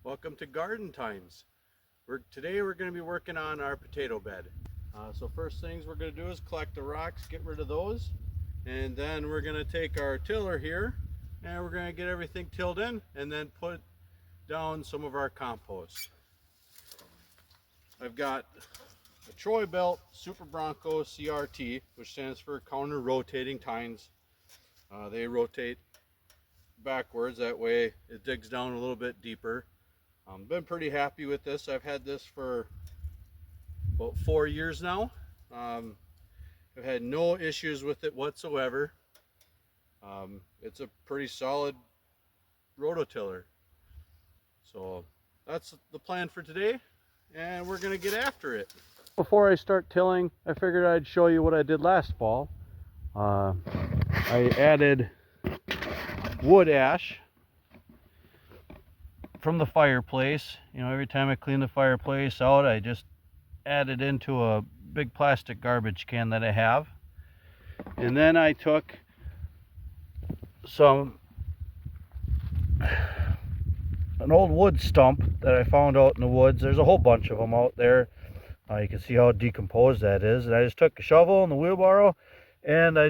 Welcome to Garden Times. Today we're going to be working on our potato bed. So first things we're going to do is collect the rocks, get rid of those, and then we're going to take our tiller here and we're going to get everything tilled in and then put down some of our compost. I've got a Troy Belt Super Bronco CRT, which stands for counter rotating tines. They rotate backwards, that way it digs down a little bit deeper. Been pretty happy with this. I've had this for about 4 years now. I've had no issues with it whatsoever. It's a pretty solid rototiller. So that's the plan for today, and we're gonna get after it. Before I start tilling, I figured I'd show you what I did last fall. I added wood ash from the fireplace. You know, every time I clean the fireplace out, I just add it into a big plastic garbage can that I have. And then I took an old wood stump that I found out in the woods. There's a whole bunch of them out there. You can see how decomposed that is. And I just took a shovel and the wheelbarrow and I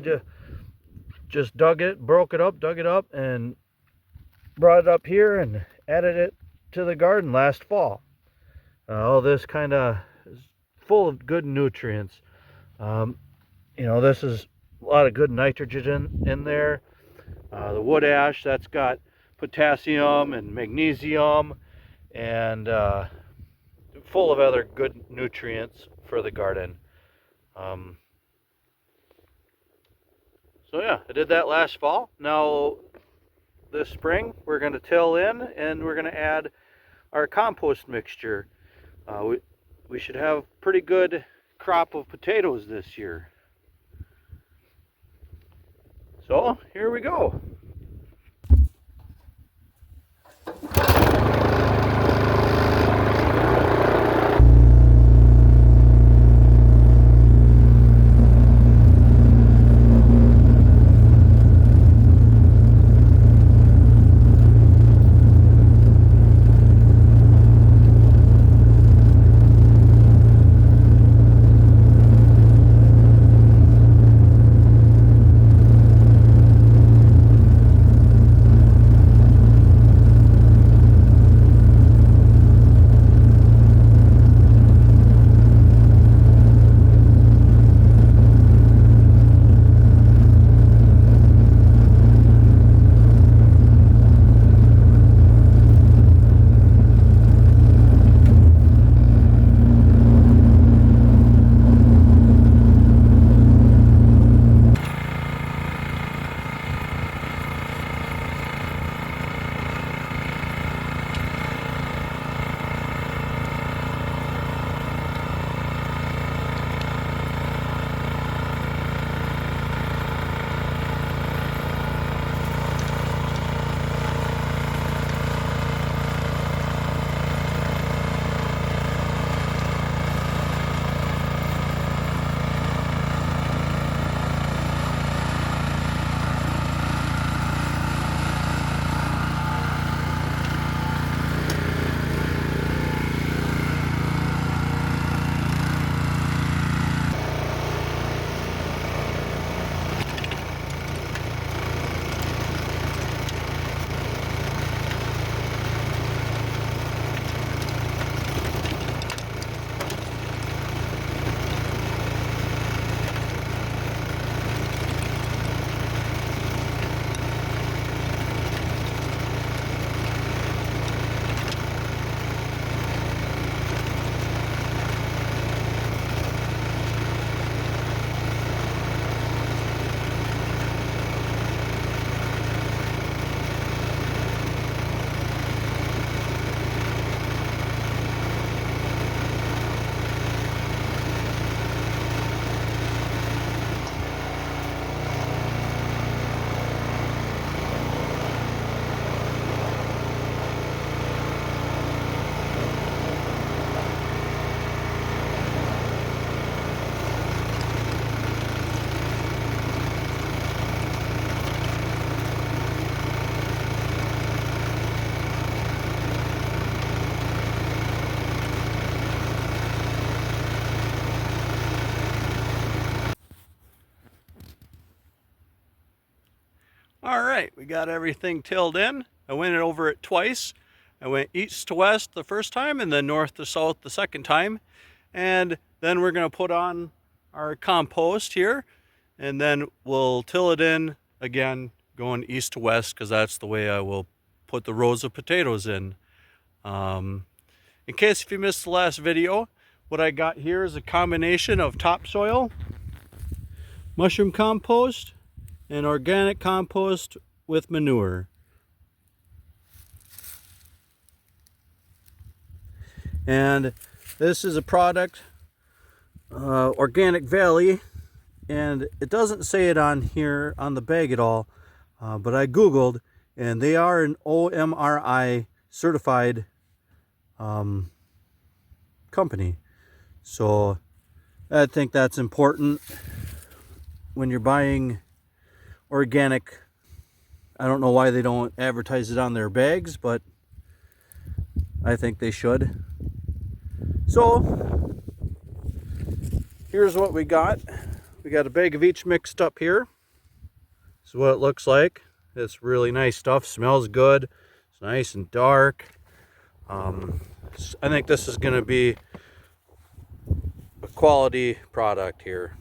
just dug it up and brought it up here and added it to the garden last fall. All this kind of is full of good nutrients. You know, this is a lot of good nitrogen in there. The wood ash, that's got potassium and magnesium and full of other good nutrients for the garden. So yeah, I did that last fall. Now this spring we're going to till in and we're going to add our compost mixture. We should have pretty good crop of potatoes this year. So here we go. All right, we got everything tilled in. I went over it twice. I went east to west the first time and then north to south the second time. And then we're gonna put on our compost here and then we'll till it in again going east to west because that's the way I will put the rows of potatoes in. In case if you missed the last video, what I got here is a combination of topsoil, mushroom compost, and organic compost with manure. And this is a product, Organic Valley, and it doesn't say it on here on the bag at all, but I googled and they are an OMRI certified company. So I think that's important when you're buying organic. I don't know why they don't advertise it on their bags, but I think they should. So here's what we got. We got a bag of each mixed up here. This is what it looks like. It's really nice stuff, smells good. It's nice and dark. I think this is going to be a quality product here.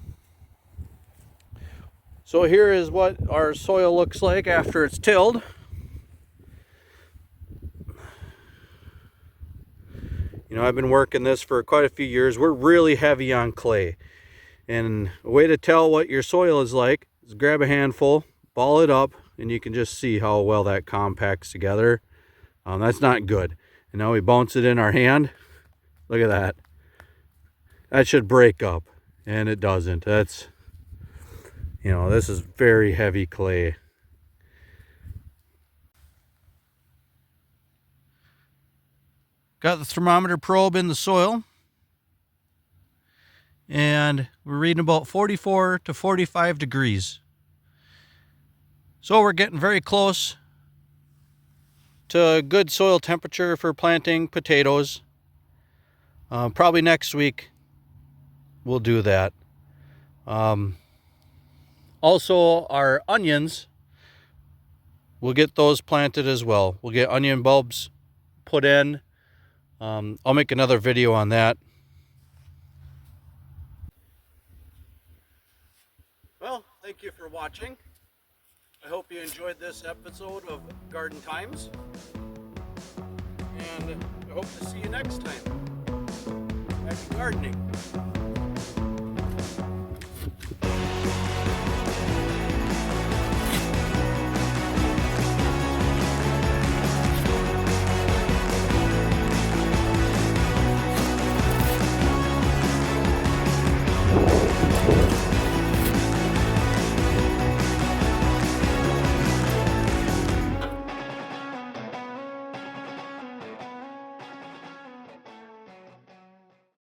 So here is what our soil looks like after it's tilled. You know, I've been working this for quite a few years. We're really heavy on clay. And a way to tell what your soil is like is grab a handful, ball it up, and you can just see how well that compacts together. That's not good. And now we bounce it in our hand. Look at that. That should break up, and it doesn't. That's, you know, this is very heavy clay. Got the thermometer probe in the soil, and we're reading about 44 to 45 degrees. So we're getting very close to a good soil temperature for planting potatoes. Probably next week we'll do that. Also our onions, we'll get those planted as well. We'll get onion bulbs put in. I'll make another video on that. Well, thank you for watching. I hope you enjoyed this episode of Garden Times, and I hope to see you next time. Happy gardening!